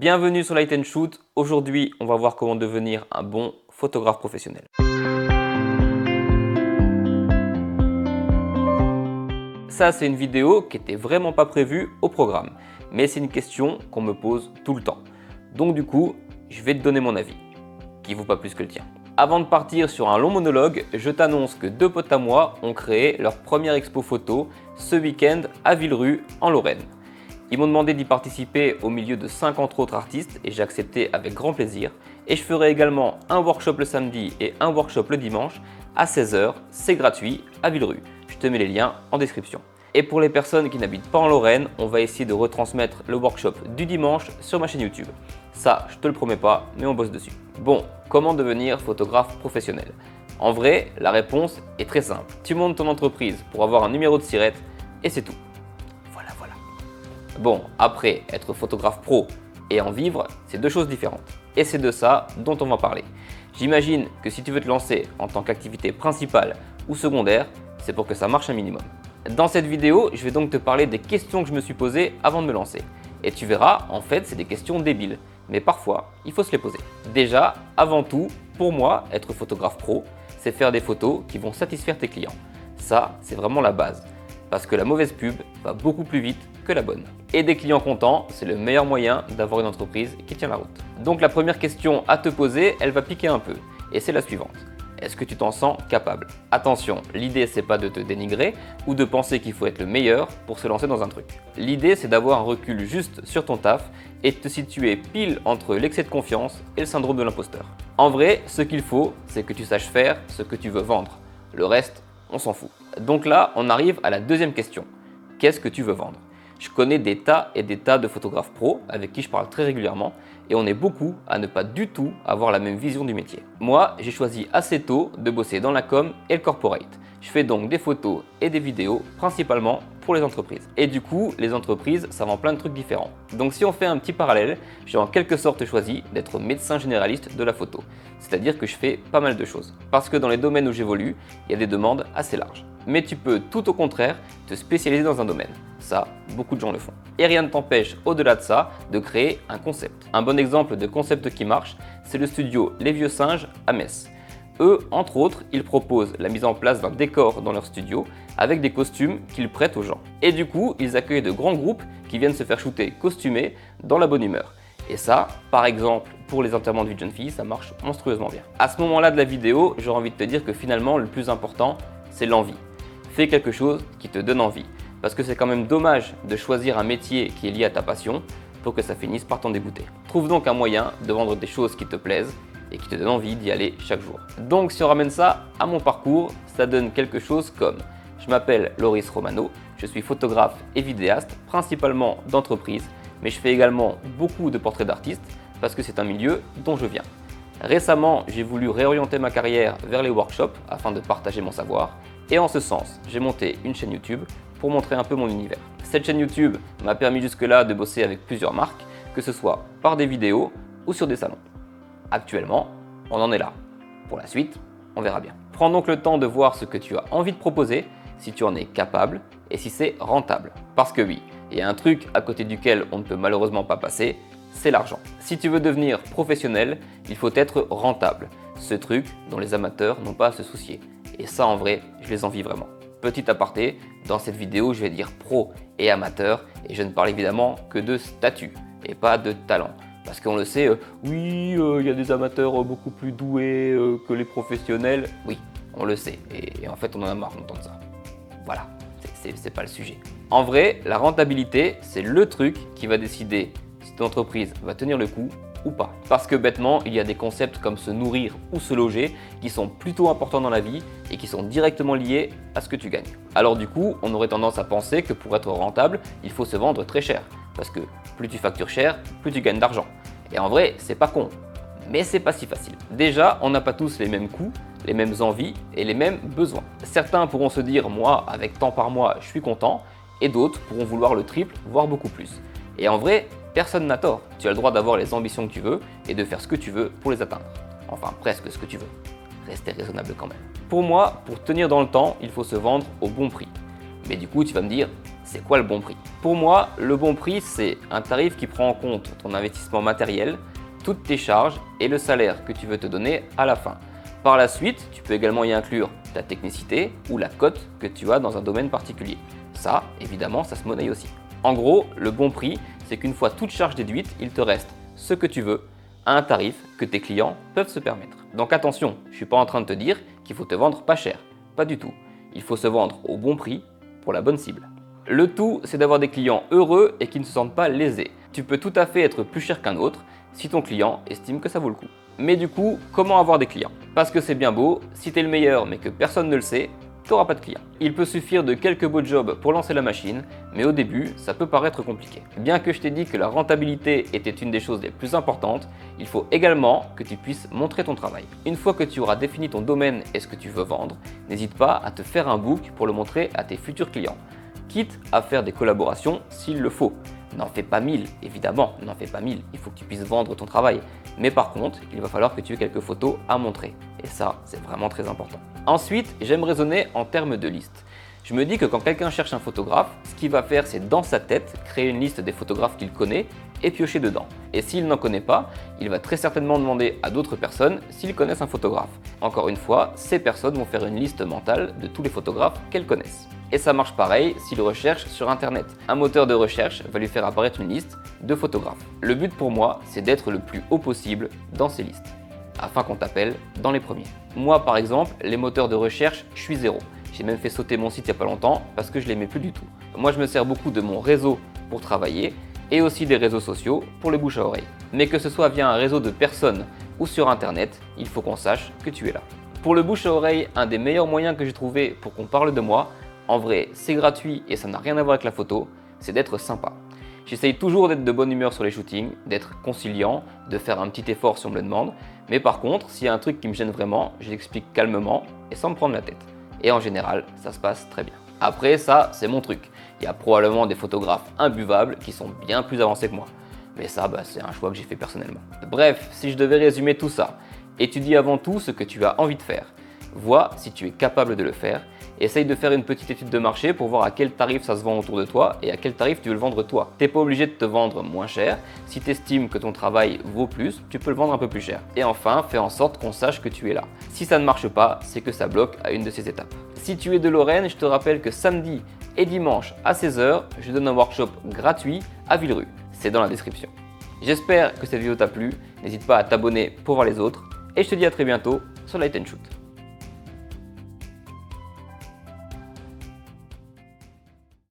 Bienvenue sur Light & Shoot. Aujourd'hui, on va voir comment devenir un bon photographe professionnel. Ça, c'est une vidéo qui n'était vraiment pas prévue au programme, mais c'est une question qu'on me pose tout le temps. Donc du coup, je vais te donner mon avis, qui vaut pas plus que le tien. Avant de partir sur un long monologue, je t'annonce que deux potes à moi ont créé leur première expo photo ce week-end à Villerue, en Lorraine. Ils m'ont demandé d'y participer au milieu de 50 autres artistes et j'ai accepté avec grand plaisir. Et je ferai également un workshop le samedi et un workshop le dimanche à 16 h. C'est gratuit à Villerue. Je te mets les liens en description. Et pour les personnes qui n'habitent pas en Lorraine, on va essayer de retransmettre le workshop du dimanche sur ma chaîne YouTube. Ça, je te le promets pas, mais on bosse dessus. Bon, comment devenir photographe professionnel? En vrai, la réponse est très simple. Tu montes ton entreprise pour avoir un numéro de SIRET et c'est tout. Voilà. Bon, après, être photographe pro et en vivre, c'est deux choses différentes. Et c'est de ça dont on va parler. J'imagine que si tu veux te lancer en tant qu'activité principale ou secondaire, c'est pour que ça marche un minimum. Dans cette vidéo, je vais donc te parler des questions que je me suis posées avant de me lancer. Et tu verras, en fait, c'est des questions débiles. Mais parfois, il faut se les poser. Déjà, avant tout, pour moi, être photographe pro, c'est faire des photos qui vont satisfaire tes clients. Ça, c'est vraiment la base. Parce que la mauvaise pub va beaucoup plus vite que la bonne. Et des clients contents, c'est le meilleur moyen d'avoir une entreprise qui tient la route. Donc la première question à te poser, elle va piquer un peu. Et c'est la suivante. Est-ce que tu t'en sens capable? Attention, l'idée c'est pas de te dénigrer ou de penser qu'il faut être le meilleur pour se lancer dans un truc. L'idée c'est d'avoir un recul juste sur ton taf et de te situer pile entre l'excès de confiance et le syndrome de l'imposteur. En vrai, ce qu'il faut, c'est que tu saches faire ce que tu veux vendre. Le reste, on s'en fout. Donc là, on arrive à la deuxième question. Qu'est-ce que tu veux vendre? Je connais des tas et des tas de photographes pros avec qui je parle très régulièrement et on est beaucoup à ne pas du tout avoir la même vision du métier. Moi, j'ai choisi assez tôt de bosser dans la com et le corporate. Je fais donc des photos et des vidéos principalement pour les entreprises. Et du coup, les entreprises, ça vend plein de trucs différents. Donc si on fait un petit parallèle, j'ai en quelque sorte choisi d'être médecin généraliste de la photo. C'est-à-dire que je fais pas mal de choses. Parce que dans les domaines où j'évolue, il y a des demandes assez larges. Mais tu peux tout au contraire te spécialiser dans un domaine. Ça, beaucoup de gens le font. Et rien ne t'empêche, au-delà de ça, de créer un concept. Un bon exemple de concept qui marche, c'est le studio Les Vieux Singes à Metz. Eux, entre autres, ils proposent la mise en place d'un décor dans leur studio avec des costumes qu'ils prêtent aux gens. Et du coup, ils accueillent de grands groupes qui viennent se faire shooter costumés dans la bonne humeur. Et ça, par exemple, pour les enterrements de vie de jeunes filles, ça marche monstrueusement bien. À ce moment-là de la vidéo, j'aurais envie de te dire que finalement, le plus important, c'est l'envie. Fais quelque chose qui te donne envie. Parce que c'est quand même dommage de choisir un métier qui est lié à ta passion pour que ça finisse par t'en dégoûter. Trouve donc un moyen de vendre des choses qui te plaisent et qui te donnent envie d'y aller chaque jour. Donc si on ramène ça à mon parcours, ça donne quelque chose comme: je m'appelle Loris Romano, je suis photographe et vidéaste, principalement d'entreprise, mais je fais également beaucoup de portraits d'artistes parce que c'est un milieu dont je viens. Récemment, j'ai voulu réorienter ma carrière vers les workshops afin de partager mon savoir et en ce sens, j'ai monté une chaîne YouTube pour montrer un peu mon univers. Cette chaîne YouTube m'a permis jusque-là de bosser avec plusieurs marques, que ce soit par des vidéos ou sur des salons. Actuellement, on en est là. Pour la suite, on verra bien. Prends donc le temps de voir ce que tu as envie de proposer, si tu en es capable et si c'est rentable. Parce que oui, il y a un truc à côté duquel on ne peut malheureusement pas passer, c'est l'argent. Si tu veux devenir professionnel, il faut être rentable. Ce truc dont les amateurs n'ont pas à se soucier. Et ça, en vrai, je les envie vraiment. Petit aparté, dans cette vidéo, je vais dire pro et amateur et je ne parle évidemment que de statut et pas de talent. Parce qu'on le sait, il y a des amateurs beaucoup plus doués que les professionnels. Oui, on le sait et en fait on en a marre d'entendre ça. Voilà, c'est pas le sujet. En vrai, la rentabilité, c'est le truc qui va décider si ton entreprise va tenir le coup ou pas. Parce que bêtement, il y a des concepts comme se nourrir ou se loger qui sont plutôt importants dans la vie et qui sont directement liés à ce que tu gagnes. Alors du coup, on aurait tendance à penser que pour être rentable, il faut se vendre très cher. Parce que plus tu factures cher, plus tu gagnes d'argent. Et en vrai, c'est pas con. Mais c'est pas si facile. Déjà, on n'a pas tous les mêmes coûts, les mêmes envies et les mêmes besoins. Certains pourront se dire, moi, avec tant par mois, je suis content. Et d'autres pourront vouloir le triple, voire beaucoup plus. Et en vrai, personne n'a tort. Tu as le droit d'avoir les ambitions que tu veux et de faire ce que tu veux pour les atteindre. Enfin, presque ce que tu veux. Restez raisonnable quand même. Pour moi, pour tenir dans le temps, il faut se vendre au bon prix. Mais du coup, tu vas me dire, c'est quoi le bon prix? Pour moi, le bon prix, c'est un tarif qui prend en compte ton investissement matériel, toutes tes charges et le salaire que tu veux te donner à la fin. Par la suite, tu peux également y inclure ta technicité ou la cote que tu as dans un domaine particulier. Ça, évidemment, ça se monnaie aussi. En gros, le bon prix, c'est qu'une fois toute charge déduite, il te reste ce que tu veux à un tarif que tes clients peuvent se permettre. Donc attention, je ne suis pas en train de te dire qu'il faut te vendre pas cher. Pas du tout. Il faut se vendre au bon prix pour la bonne cible. Le tout, c'est d'avoir des clients heureux et qui ne se sentent pas lésés. Tu peux tout à fait être plus cher qu'un autre si ton client estime que ça vaut le coup. Mais du coup, comment avoir des clients? Parce que c'est bien beau, si tu es le meilleur mais que personne ne le sait, tu n'auras pas de clients. Il peut suffire de quelques beaux jobs pour lancer la machine, mais au début, ça peut paraître compliqué. Bien que je t'ai dit que la rentabilité était une des choses les plus importantes, il faut également que tu puisses montrer ton travail. Une fois que tu auras défini ton domaine et ce que tu veux vendre, n'hésite pas à te faire un book pour le montrer à tes futurs clients. Quitte à faire des collaborations s'il le faut. N'en fais pas 1000, évidemment, n'en fais pas 1000, il faut que tu puisses vendre ton travail. Mais par contre, il va falloir que tu aies quelques photos à montrer. Et ça, c'est vraiment très important. Ensuite, j'aime raisonner en termes de liste. Je me dis que quand quelqu'un cherche un photographe, ce qu'il va faire, c'est dans sa tête, créer une liste des photographes qu'il connaît et piocher dedans. Et s'il n'en connaît pas, il va très certainement demander à d'autres personnes s'ils connaissent un photographe. Encore une fois, ces personnes vont faire une liste mentale de tous les photographes qu'elles connaissent. Et ça marche pareil s'il recherche sur internet. Un moteur de recherche va lui faire apparaître une liste de photographes. Le but pour moi, c'est d'être le plus haut possible dans ces listes, afin qu'on t'appelle dans les premiers. Moi par exemple, les moteurs de recherche, je suis zéro. J'ai même fait sauter mon site il n'y a pas longtemps parce que je ne l'aimais plus du tout. Moi je me sers beaucoup de mon réseau pour travailler et aussi des réseaux sociaux pour le bouche à oreille. Mais que ce soit via un réseau de personnes ou sur internet, il faut qu'on sache que tu es là. Pour le bouche à oreille, un des meilleurs moyens que j'ai trouvé pour qu'on parle de moi, en vrai c'est gratuit et ça n'a rien à voir avec la photo, c'est d'être sympa. J'essaye toujours d'être de bonne humeur sur les shootings, d'être conciliant, de faire un petit effort si on me le demande. Mais par contre, s'il y a un truc qui me gêne vraiment, je l'explique calmement et sans me prendre la tête. Et en général, ça se passe très bien. Après, ça, c'est mon truc. Il y a probablement des photographes imbuvables qui sont bien plus avancés que moi. Mais ça, c'est un choix que j'ai fait personnellement. Bref, si je devais résumer tout ça, étudie avant tout ce que tu as envie de faire. Vois si tu es capable de le faire. Essaye de faire une petite étude de marché pour voir à quel tarif ça se vend autour de toi et à quel tarif tu veux le vendre toi. Tu n'es pas obligé de te vendre moins cher. Si tu estimes que ton travail vaut plus, tu peux le vendre un peu plus cher. Et enfin, fais en sorte qu'on sache que tu es là. Si ça ne marche pas, c'est que ça bloque à une de ces étapes. Si tu es de Lorraine, je te rappelle que samedi et dimanche à 16 h, je donne un workshop gratuit à Villerue. C'est dans la description. J'espère que cette vidéo t'a plu. N'hésite pas à t'abonner pour voir les autres. Et je te dis à très bientôt sur Light & Shoot.